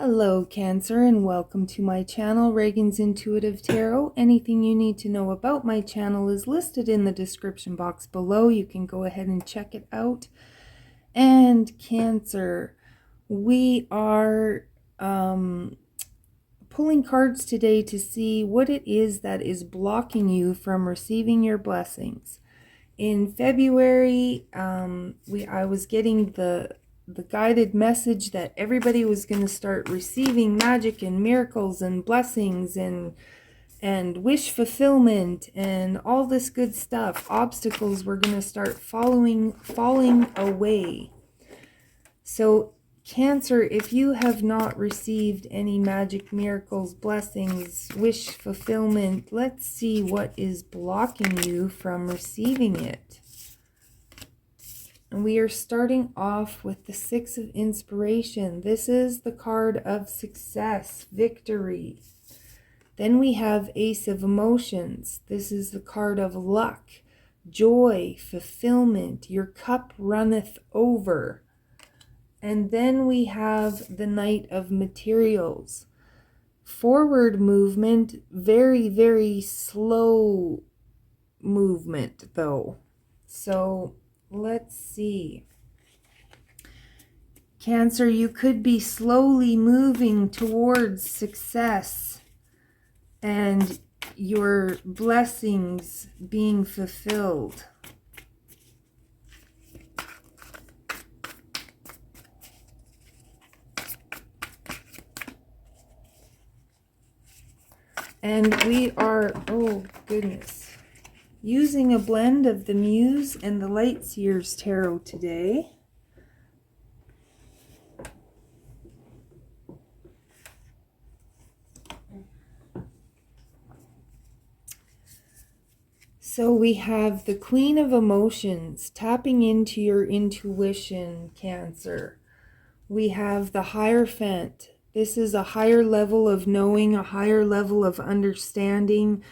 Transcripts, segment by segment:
Hello, Cancer, and welcome to my channel, Ragean's Intuitive Tarot. Anything you need to know about my channel is listed in the description box below. You can go ahead and check it out. And Cancer, we are pulling cards today to see what it is that is blocking you from receiving your blessings. In February, I was getting the guided message that everybody was going to start receiving magic and miracles and blessings and wish fulfillment and all this good stuff. Obstacles were going to start falling away. So Cancer, if you have not received any magic, miracles, blessings, wish fulfillment, let's see what is blocking you from receiving it. And we are starting off with the Six of Inspiration. This is the card of success, victory. Then we have Ace of Emotions. This is the card of luck, joy, fulfillment. Your cup runneth over. And then we have the Knight of Materials. Forward movement, very, very slow movement though. So let's see. Cancer, you could be slowly moving towards success and your blessings being fulfilled. And we are, oh goodness, using a blend of the Muse and the Light Seers Tarot today. So we have the Queen of Emotions, tapping into your intuition, Cancer. We have the Hierophant. This is a higher level of knowing, a higher level of understanding.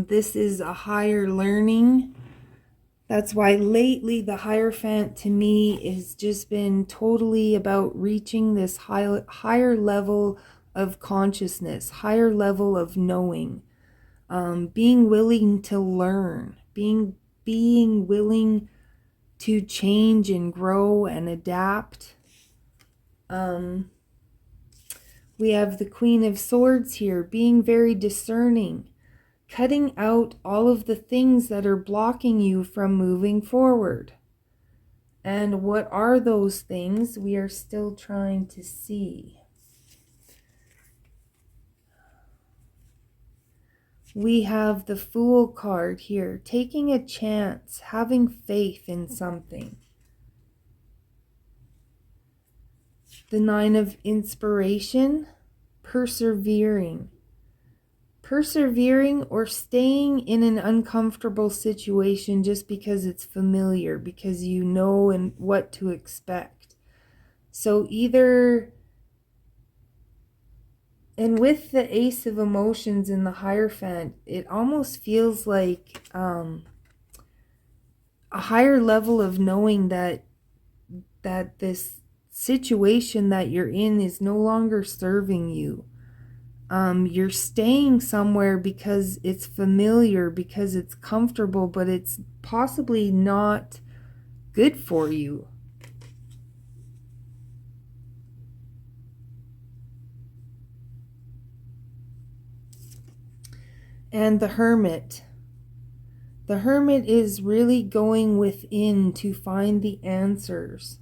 This is a higher learning. That's why lately the Hierophant to me has just been totally about reaching this higher level of consciousness, higher level of knowing, being willing to learn, being willing to change and grow and adapt. We have the Queen of Swords here, being very discerning, cutting out all of the things that are blocking you from moving forward. And what are those things? We are still trying to see. We have the Fool card here, taking a chance, having faith in something. The Nine of Inspiration, persevering. Persevering or staying in an uncomfortable situation just because it's familiar, because you know and what to expect. So either, and with the Ace of Emotions in the Hierophant, it almost feels like a higher level of knowing that this situation that you're in is no longer serving you. You're staying somewhere because it's familiar, because it's comfortable, but it's possibly not good for you. And the Hermit. The Hermit is really going within to find the answers.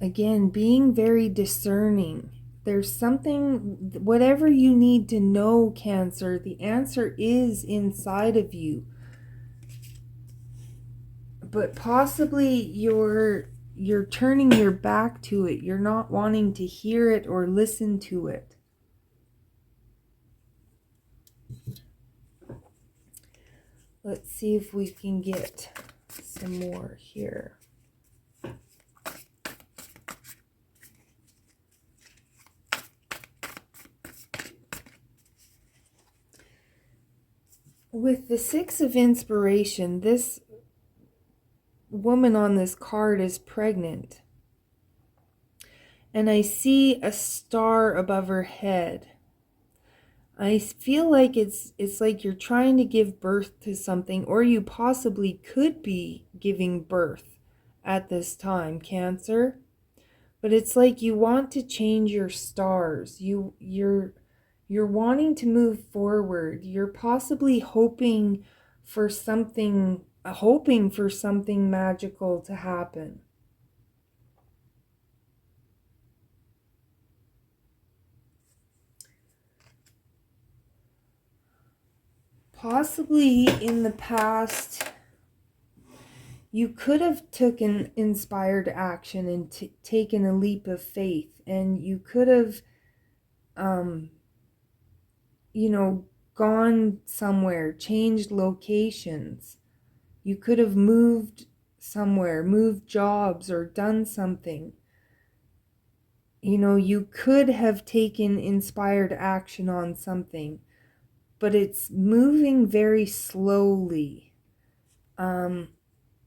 Again, being very discerning. There's something, whatever you need to know, Cancer, the answer is inside of you. But possibly you're turning your back to it. You're not wanting to hear it or listen to it. Let's see if we can get some more here. With the Six of Inspiration, this woman on this card is pregnant. and I see a star above her head. I feel like it's like you're trying to give birth to something, or you possibly could be giving birth at this time, Cancer. But it's like you want to change your stars. You're wanting to move forward. You're possibly hoping for something magical to happen. Possibly in the past, you could have taken inspired action and taken a leap of faith, and you could have, you know, gone somewhere, changed locations. You could have moved somewhere, moved jobs, or done something. You know, you could have taken inspired action on something, but it's moving very slowly.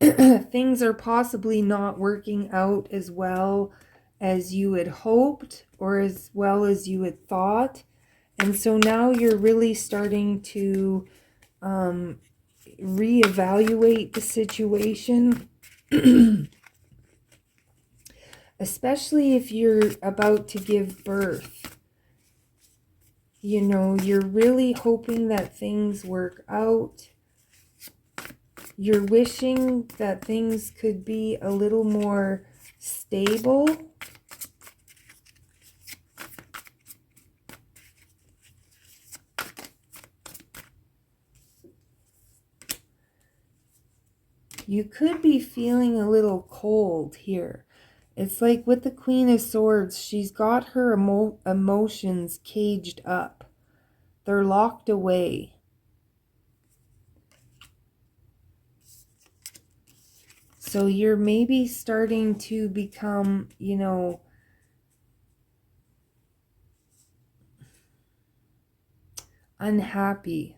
Things are possibly not working out as well as you had hoped or as well as you had thought. And so now you're really starting to reevaluate the situation, especially if you're about to give birth. You know, you're really hoping that things work out. You're wishing that things could be a little more stable. You could be feeling a little cold here. It's like with the Queen of Swords, she's got her emotions caged up. They're locked away. So you're maybe starting to become, you know, unhappy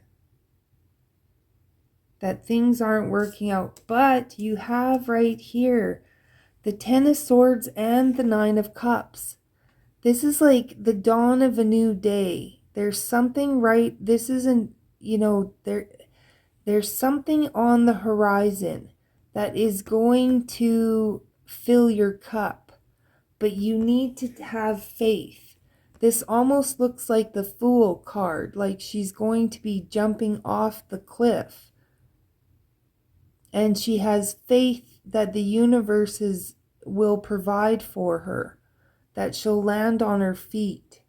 that things aren't working out. But you have right here the Ten of Swords and the Nine of Cups. This is like the dawn of a new day. There's something right. This isn't, you know, there's something on the horizon that is going to fill your cup, but you need to have faith. This almost looks like the Fool card, like she's going to be jumping off the cliff. And she has faith that the universe will provide for her, that she'll land on her feet.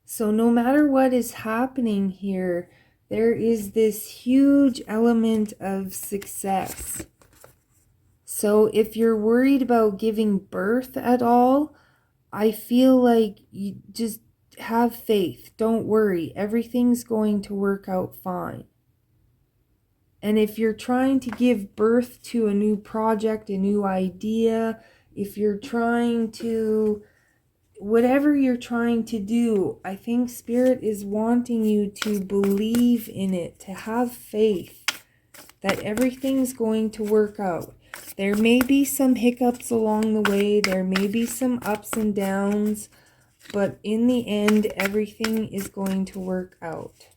So no matter what is happening here, there is this huge element of success. So if you're worried about giving birth at all, I feel like you just have faith. Don't worry. Everything's going to work out fine. And if you're trying to give birth to a new project, a new idea, if you're trying to, whatever you're trying to do, I think Spirit is wanting you to believe in it, to have faith that everything's going to work out. There may be some hiccups along the way, there may be some ups and downs, but in the end, everything is going to work out.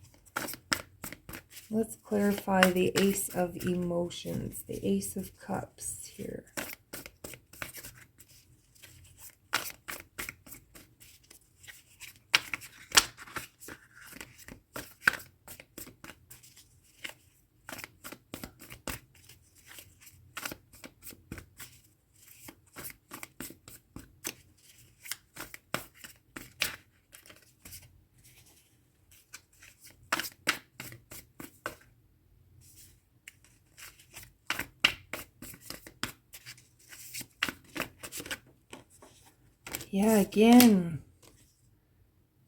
Let's clarify the Ace of Emotions, the Ace of Cups here. Yeah, again,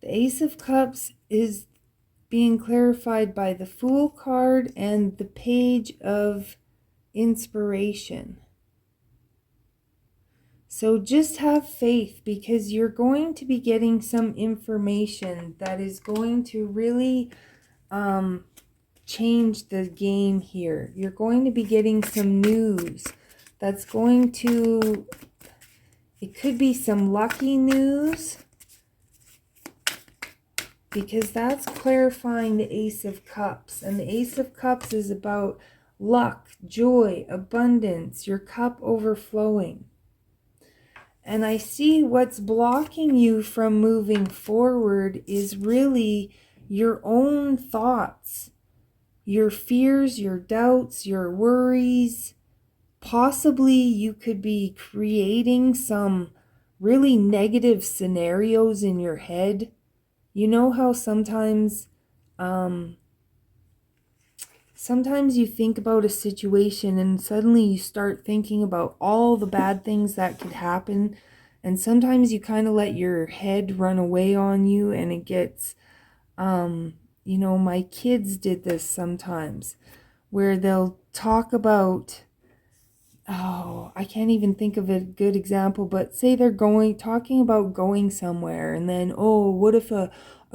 the Ace of Cups is being clarified by the Fool card and the Page of Inspiration. So just have faith, because you're going to be getting some information that is going to really change the game here. You're going to be getting some news that's going to, it could be some lucky news, because that's clarifying the Ace of Cups. And the Ace of Cups is about luck, joy, abundance, your cup overflowing. And I see what's blocking you from moving forward is really your own thoughts, your fears, your doubts, your worries. Possibly you could be creating some really negative scenarios in your head. You know how sometimes you think about a situation and suddenly you start thinking about all the bad things that could happen, and sometimes you kind of let your head run away on you, and it gets my kids did this sometimes, where they'll talk about, I can't even think of a good example, but say they're talking about going somewhere, and then, what if a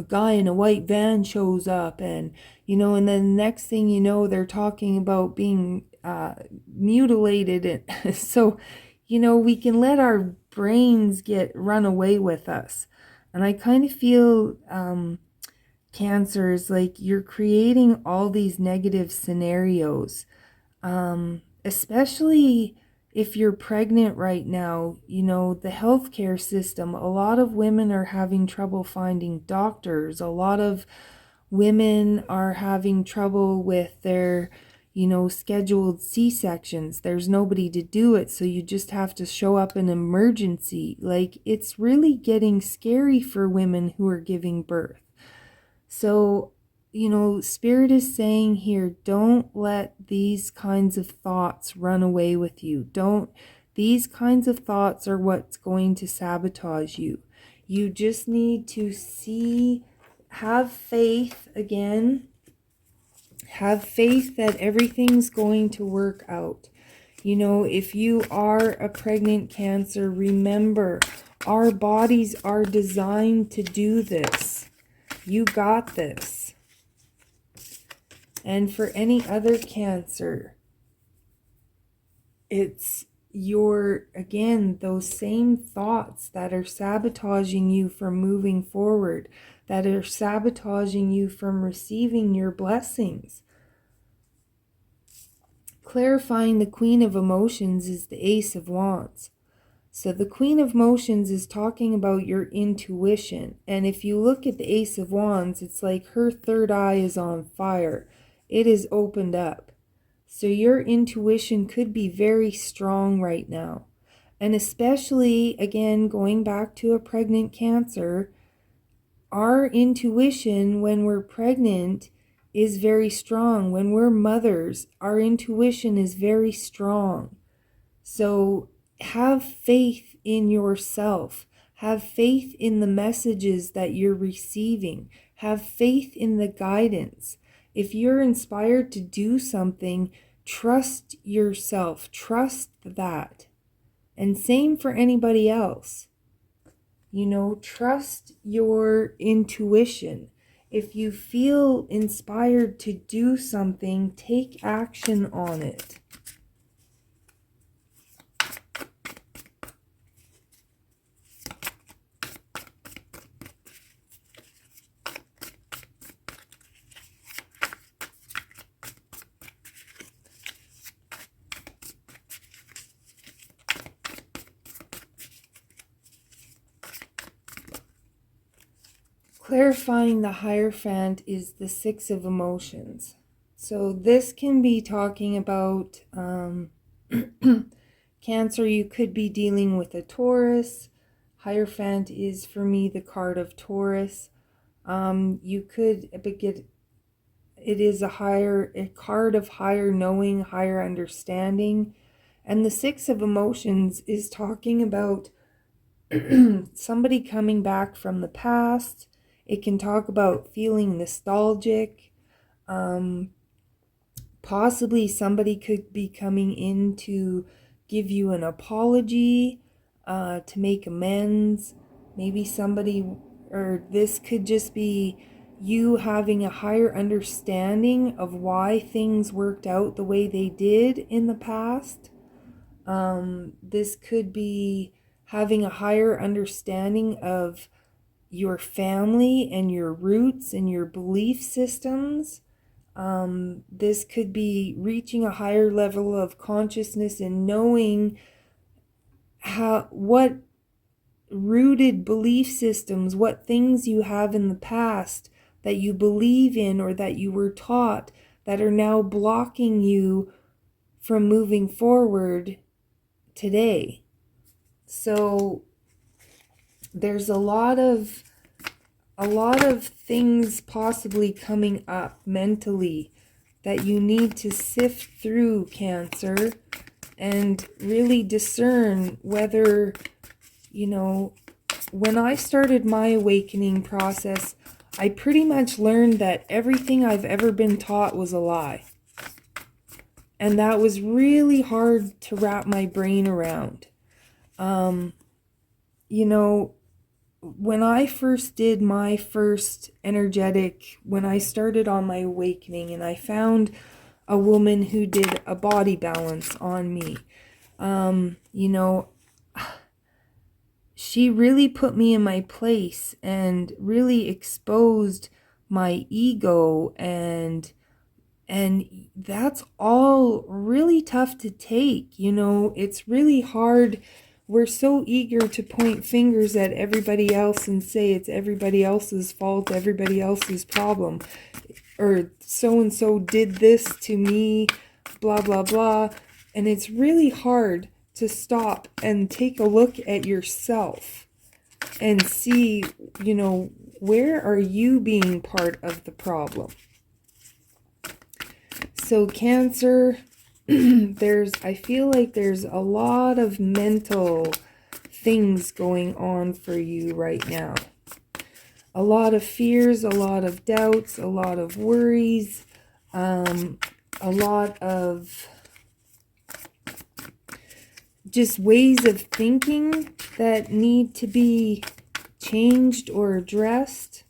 guy in a white van shows up, and, and then next thing you know, they're talking about being mutilated. And so, we can let our brains get run away with us. And I kind of feel Cancer is like you're creating all these negative scenarios. Especially if you're pregnant right now, the healthcare system, a lot of women are having trouble finding doctors. A lot of women are having trouble with their, scheduled C-sections. There's nobody to do it, so you just have to show up in emergency. Like, it's really getting scary for women who are giving birth. So, Spirit is saying here, don't let these kinds of thoughts run away with you. These kinds of thoughts are what's going to sabotage you. You just need to have faith again. Have faith that everything's going to work out. If you are a pregnant Cancer, remember, our bodies are designed to do this. You got this. And for any other Cancer, it's those same thoughts that are sabotaging you from moving forward, that are sabotaging you from receiving your blessings. Clarifying the Queen of Emotions is the Ace of Wands. So the Queen of Emotions is talking about your intuition. And if you look at the Ace of Wands, it's like her third eye is on fire. It is opened up. So your intuition could be very strong right now. And especially, again, going back to a pregnant Cancer, our intuition when we're pregnant is very strong. When we're mothers, our intuition is very strong. So have faith in yourself. Have faith in the messages that you're receiving. Have faith in the guidance. If you're inspired to do something, trust yourself. Trust that. And same for anybody else. Trust your intuition. If you feel inspired to do something, take action on it. Clarifying the Hierophant is the Six of Emotions. So this can be talking about Cancer. You could be dealing with a Taurus. Hierophant is, for me, the card of Taurus. You could get, it is a card of higher knowing, higher understanding. And the Six of Emotions is talking about somebody coming back from the past. It can talk about feeling nostalgic. Possibly somebody could be coming in to give you an apology, to make amends. Maybe somebody, or this could just be, you having a higher understanding of why things worked out the way they did in the past. This could be having a higher understanding of your family and your roots and your belief systems. This could be reaching a higher level of consciousness and knowing what rooted belief systems, what things you have in the past that you believe in or that you were taught that are now blocking you from moving forward today. So there's a lot of things possibly coming up mentally that you need to sift through, Cancer, and really discern whether, when I started my awakening process, I pretty much learned that everything I've ever been taught was a lie. And that was really hard to wrap my brain around. When I first did my first when I started on my awakening and I found a woman who did a body balance on me, she really put me in my place and really exposed my ego, and that's all really tough to take. It's really hard. We're so eager to point fingers at everybody else and say it's everybody else's fault, everybody else's problem, or so-and-so did this to me, blah, blah, blah. And it's really hard to stop and take a look at yourself and see, where are you being part of the problem? So Cancer, I feel like there's a lot of mental things going on for you right now. A lot of fears, a lot of doubts, a lot of worries, a lot of just ways of thinking that need to be changed or addressed.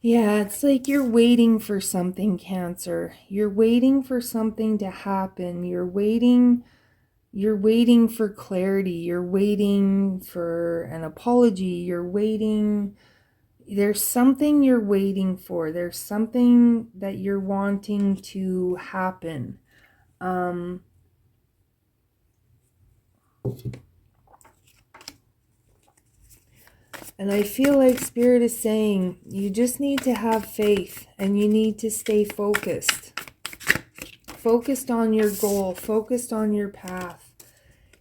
Yeah, it's like you're waiting for something, Cancer. You're waiting for something to happen. You're waiting for clarity. You're waiting for an apology. There's something you're waiting for. There's something that you're wanting to happen. And I feel like Spirit is saying you just need to have faith and you need to stay focused. Focused on your goal, focused on your path.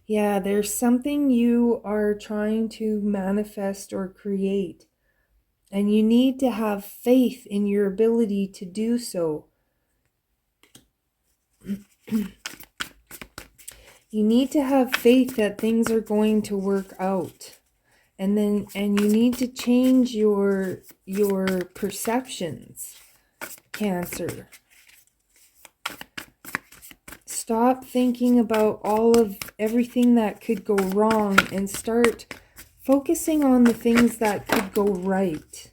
Yeah, there's something you are trying to manifest or create. And you need to have faith in your ability to do so. You need to have faith that things are going to work out. And you need to change your perceptions, Cancer. Stop thinking about everything that could go wrong and start focusing on the things that could go right.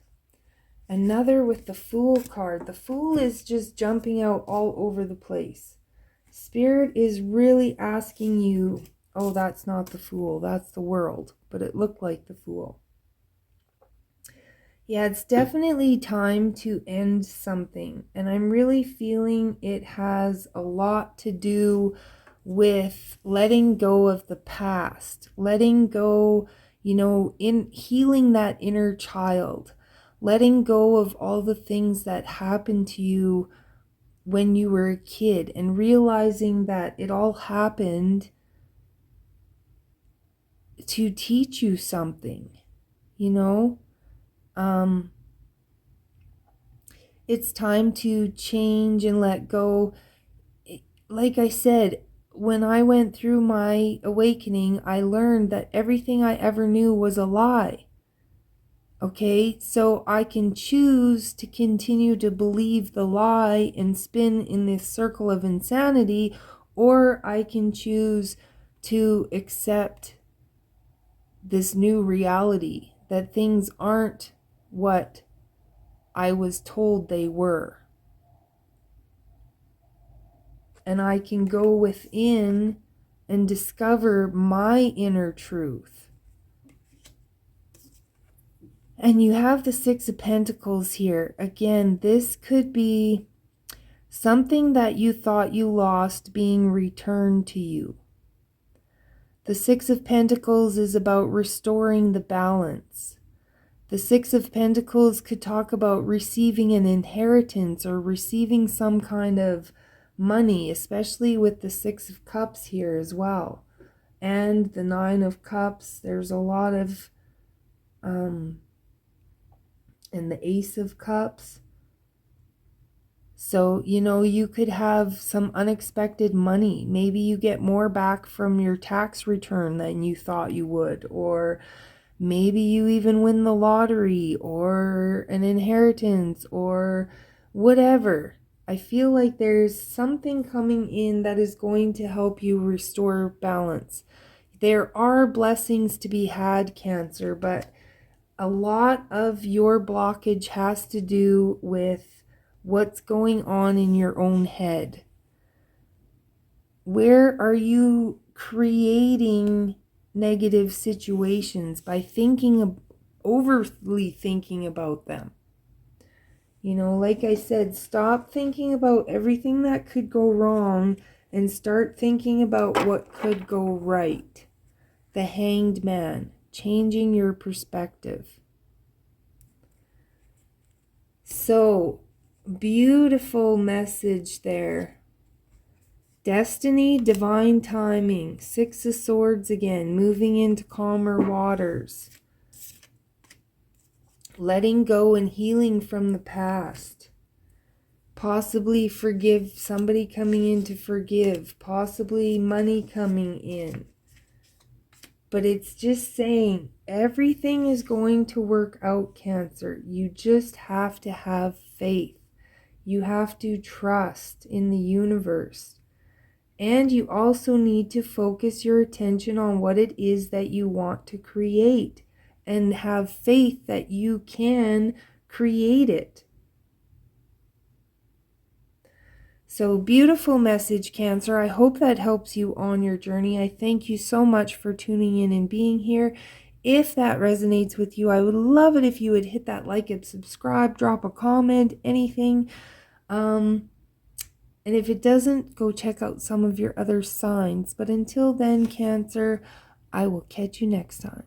Another with the Fool card. The Fool is just jumping out all over the place. Spirit is really asking you, oh, that's not the Fool, that's the World, but it looked like the Fool. Yeah, it's definitely time to end something, and I'm really feeling it has a lot to do with letting go of the past, letting go, in healing that inner child, letting go of all the things that happened to you when you were a kid and realizing that it all happened to teach you something, it's time to change and let go. Like I said, when I went through my awakening, I learned that everything I ever knew was a lie. Okay, so I can choose to continue to believe the lie and spin in this circle of insanity, or I can choose to accept this new reality that things aren't what I was told they were. And I can go within and discover my inner truth. And you have the Six of Pentacles here. Again, this could be something that you thought you lost being returned to you. The Six of Pentacles is about restoring the balance. The Six of Pentacles could talk about receiving an inheritance or receiving some kind of money, especially with the Six of Cups here as well. And the Nine of Cups, there's a lot of, and the Ace of Cups. So, you could have some unexpected money. Maybe you get more back from your tax return than you thought you would, or maybe you even win the lottery or an inheritance or whatever. I feel like there's something coming in that is going to help you restore balance. There are blessings to be had, Cancer, but a lot of your blockage has to do with what's going on in your own head. Where are you creating negative situations by overly thinking about them? Like I said, stop thinking about everything that could go wrong and start thinking about what could go right. The Hanged Man, changing your perspective. So, beautiful message there. Destiny, divine timing. Six of Swords again, moving into calmer waters. Letting go and healing from the past. Possibly forgive, somebody coming in to forgive. Possibly money coming in. But it's just saying everything is going to work out, Cancer. You just have to have faith. You have to trust in the universe. And you also need to focus your attention on what it is that you want to create and have faith that you can create it. So beautiful message, Cancer. I hope that helps you on your journey. I thank you so much for tuning in and being here. If that resonates with you, I would love it if you would hit that like and subscribe, drop a comment, anything. And if it doesn't, go check out some of your other signs. But until then, Cancer, I will catch you next time.